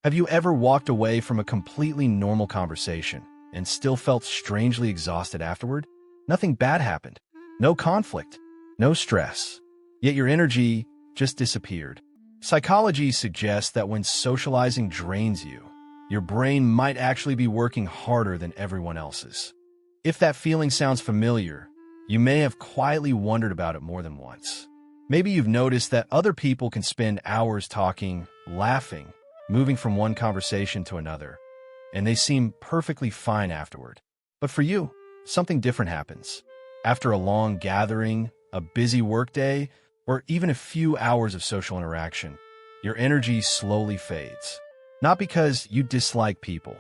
Have you ever walked away from a completely normal conversation and still felt strangely exhausted afterward? Nothing bad happened. No conflict. No stress. Yet your energy just disappeared. Psychology suggests that when socializing drains you, your brain might actually be working harder than everyone else's. If that feeling sounds familiar, you may have quietly wondered about it more than once. Maybe you've noticed that other people can spend hours talking, laughing, moving from one conversation to another, and they seem perfectly fine afterward. But for you, something different happens. After a long gathering, a busy workday, or even a few hours of social interaction, your energy slowly fades. Not because you dislike people,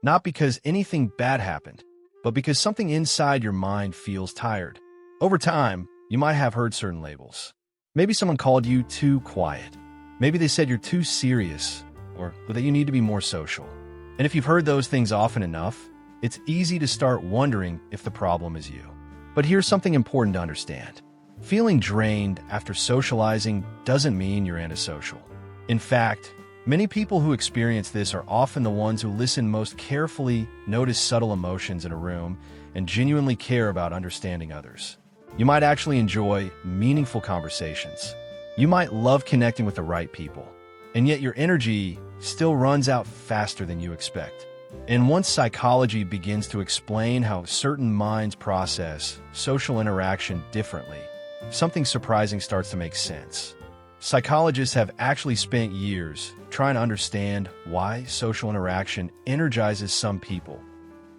not because anything bad happened, but because something inside your mind feels tired. Over time, you might have heard certain labels. Maybe someone called you too quiet. Maybe they said you're too serious, or that you need to be more social. And if you've heard those things often enough, it's easy to start wondering if the problem is you. But here's something important to understand. Feeling drained after socializing doesn't mean you're antisocial. In fact, many people who experience this are often the ones who listen most carefully, notice subtle emotions in a room, and genuinely care about understanding others. You might actually enjoy meaningful conversations. You might love connecting with the right people, and yet your energy still runs out faster than you expect. And once psychology begins to explain how certain minds process social interaction differently, something surprising starts to make sense. Psychologists have actually spent years trying to understand why social interaction energizes some people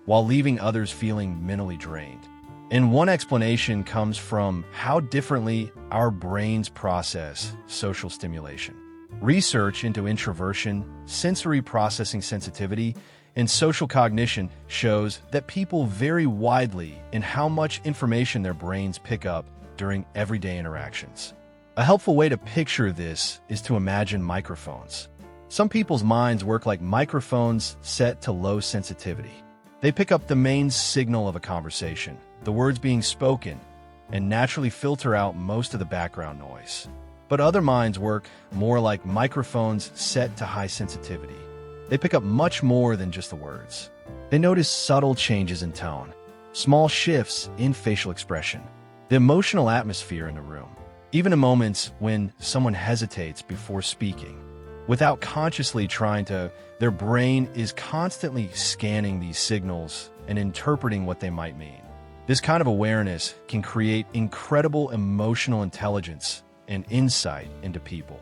while leaving others feeling mentally drained. And one explanation comes from how differently our brains process social stimulation. Research into introversion, sensory processing sensitivity, and social cognition shows that people vary widely in how much information their brains pick up during everyday interactions. A helpful way to picture this is to imagine microphones. Some people's minds work like microphones set to low sensitivity. They pick up the main signal of a conversation, the words being spoken, and naturally filter out most of the background noise. But other minds work more like microphones set to high sensitivity. They pick up much more than just the words. They notice subtle changes in tone, small shifts in facial expression, the emotional atmosphere in the room, even in moments when someone hesitates before speaking. Without consciously trying to, their brain is constantly scanning these signals and interpreting what they might mean. This kind of awareness can create incredible emotional intelligence and insight into people.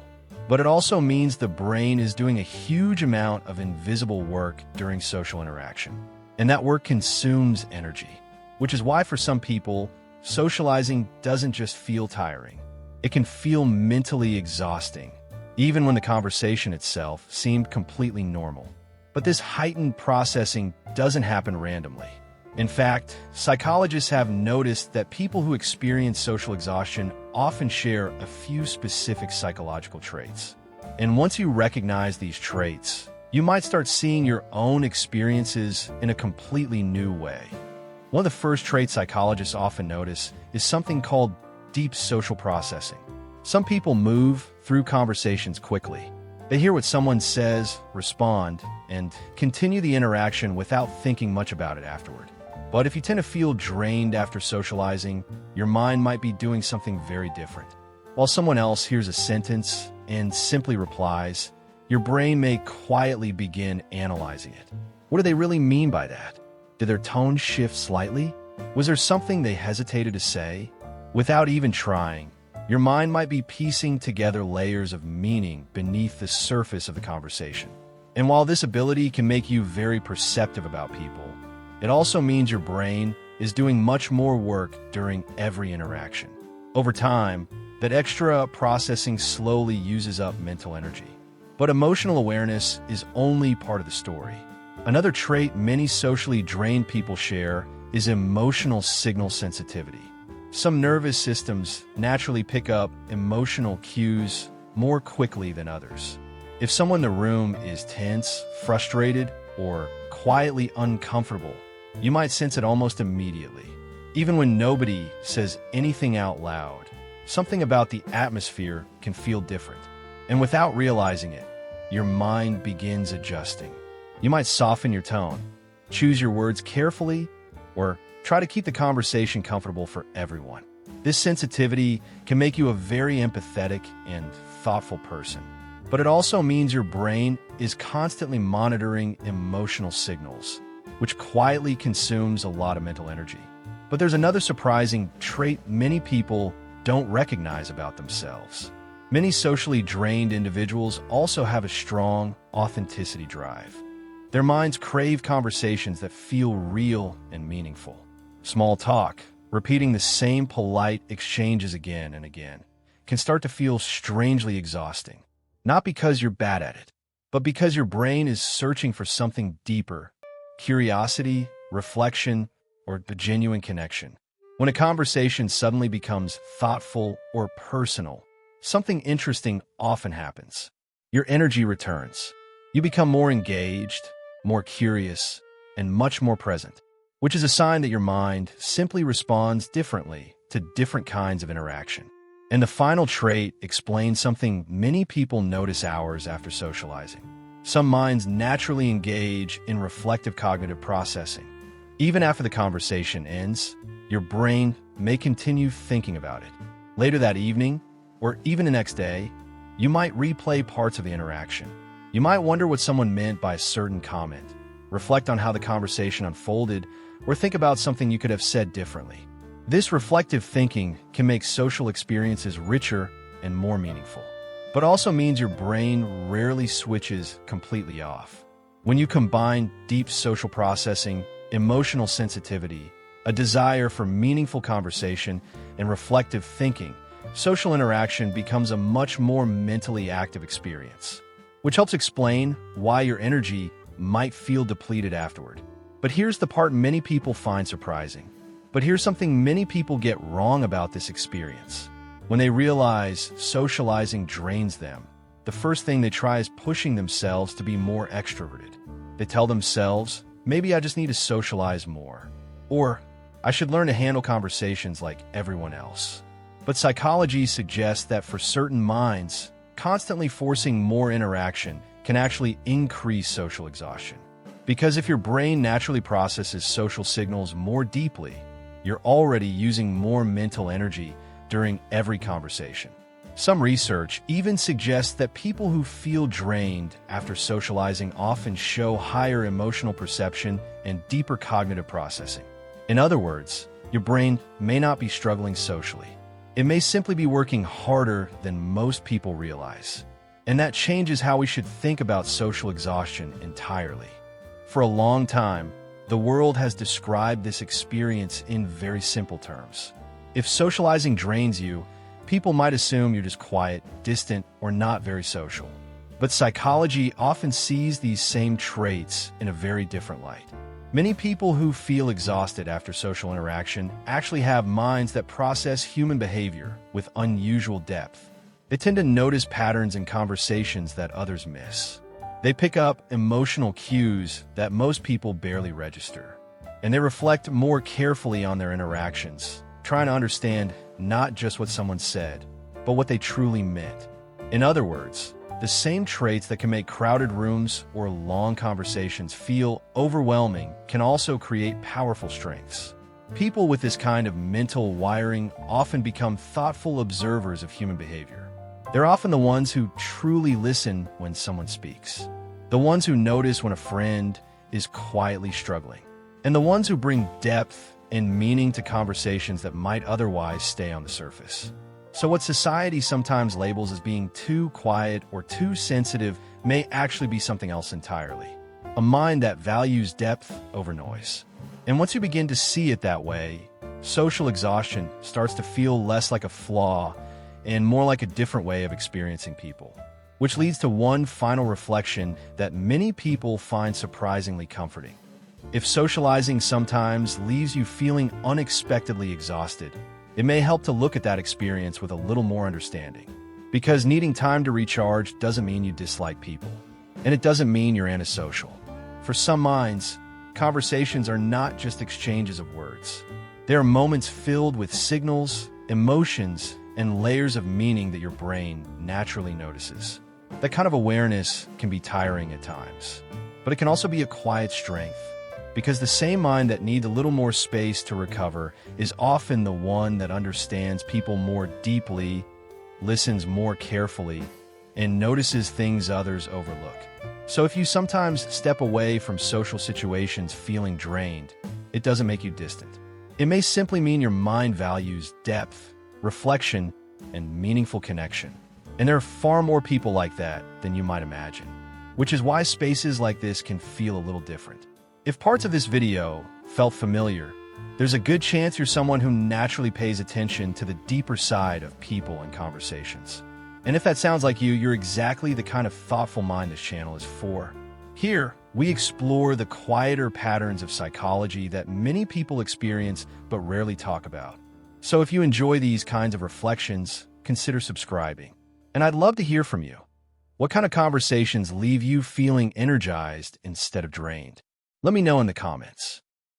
But it also means the brain is doing a huge amount of invisible work during social interaction. And that work consumes energy, which is why for some people, socializing doesn't just feel tiring. It can feel mentally exhausting, even when the conversation itself seemed completely normal. But this heightened processing doesn't happen randomly. In fact, psychologists have noticed that people who experience social exhaustion often share a few specific psychological traits. And once you recognize these traits, you might start seeing your own experiences in a completely new way. One of the first traits psychologists often notice is something called deep social processing. Some people move through conversations quickly. They hear what someone says, respond, and continue the interaction without thinking much about it afterward. But if you tend to feel drained after socializing, your mind might be doing something very different. While someone else hears a sentence and simply replies, your brain may quietly begin analyzing it. What do they really mean by that? Did their tone shift slightly? Was there something they hesitated to say? Without even trying, your mind might be piecing together layers of meaning beneath the surface of the conversation. And while this ability can make you very perceptive about people, it also means your brain is doing much more work during every interaction. Over time, that extra processing slowly uses up mental energy. But emotional awareness is only part of the story. Another trait many socially drained people share is emotional signal sensitivity. Some nervous systems naturally pick up emotional cues more quickly than others. If someone in the room is tense, frustrated, or quietly uncomfortable, you might sense it almost immediately. Even when nobody says anything out loud, something about the atmosphere can feel different. And without realizing it, your mind begins adjusting. You might soften your tone, choose your words carefully, or try to keep the conversation comfortable for everyone. This sensitivity can make you a very empathetic and thoughtful person, but it also means your brain is constantly monitoring emotional signals, which quietly consumes a lot of mental energy. But there's another surprising trait many people don't recognize about themselves. Many socially drained individuals also have a strong authenticity drive. Their minds crave conversations that feel real and meaningful. Small talk, repeating the same polite exchanges again and again, can start to feel strangely exhausting. Not because you're bad at it, but because your brain is searching for something deeper: curiosity, reflection, or the genuine connection. When a conversation suddenly becomes thoughtful or personal, something interesting often happens. Your energy returns. You become more engaged, more curious, and much more present, which is a sign that your mind simply responds differently to different kinds of interaction. And the final trait explains something many people notice hours after socializing. Some minds naturally engage in reflective cognitive processing. Even after the conversation ends, your brain may continue thinking about it. Later that evening, or even the next day, you might replay parts of the interaction. You might wonder what someone meant by a certain comment, reflect on how the conversation unfolded, or think about something you could have said differently. This reflective thinking can make social experiences richer and more meaningful, but also means your brain rarely switches completely off. When you combine deep social processing, emotional sensitivity, a desire for meaningful conversation, and reflective thinking, social interaction becomes a much more mentally active experience, which helps explain why your energy might feel depleted afterward. But here's the part many people find surprising. But here's something many people get wrong about this experience. When they realize socializing drains them, the first thing they try is pushing themselves to be more extroverted. They tell themselves, maybe I just need to socialize more, or I should learn to handle conversations like everyone else. But psychology suggests that for certain minds, constantly forcing more interaction can actually increase social exhaustion. Because if your brain naturally processes social signals more deeply, you're already using more mental energy during every conversation. Some research even suggests that people who feel drained after socializing often show higher emotional perception and deeper cognitive processing. In other words, your brain may not be struggling socially. It may simply be working harder than most people realize. And that changes how we should think about social exhaustion entirely. For a long time, the world has described this experience in very simple terms. If socializing drains you, people might assume you're just quiet, distant, or not very social. But psychology often sees these same traits in a very different light. Many people who feel exhausted after social interaction actually have minds that process human behavior with unusual depth. They tend to notice patterns in conversations that others miss. They pick up emotional cues that most people barely register. And they reflect more carefully on their interactions, trying to understand not just what someone said, but what they truly meant. In other words, the same traits that can make crowded rooms or long conversations feel overwhelming can also create powerful strengths. People with this kind of mental wiring often become thoughtful observers of human behavior. They're often the ones who truly listen when someone speaks, the ones who notice when a friend is quietly struggling, and the ones who bring depth and meaning to conversations that might otherwise stay on the surface. So what society sometimes labels as being too quiet or too sensitive may actually be something else entirely. A mind that values depth over noise. And once you begin to see it that way, social exhaustion starts to feel less like a flaw and more like a different way of experiencing people. Which leads to one final reflection that many people find surprisingly comforting. If socializing sometimes leaves you feeling unexpectedly exhausted, it may help to look at that experience with a little more understanding. Because needing time to recharge doesn't mean you dislike people. And it doesn't mean you're antisocial. For some minds, conversations are not just exchanges of words. They are moments filled with signals, emotions, and layers of meaning that your brain naturally notices. That kind of awareness can be tiring at times, but it can also be a quiet strength, because the same mind that needs a little more space to recover is often the one that understands people more deeply, listens more carefully, and notices things others overlook. So if you sometimes step away from social situations feeling drained, it doesn't make you distant. It may simply mean your mind values depth, reflection, and meaningful connection. And there are far more people like that than you might imagine, which is why spaces like this can feel a little different. If parts of this video felt familiar, there's a good chance you're someone who naturally pays attention to the deeper side of people and conversations. And if that sounds like you, you're exactly the kind of thoughtful mind this channel is for. Here, we explore the quieter patterns of psychology that many people experience but rarely talk about. So if you enjoy these kinds of reflections, consider subscribing. And I'd love to hear from you. What kind of conversations leave you feeling energized instead of drained? Let me know in the comments.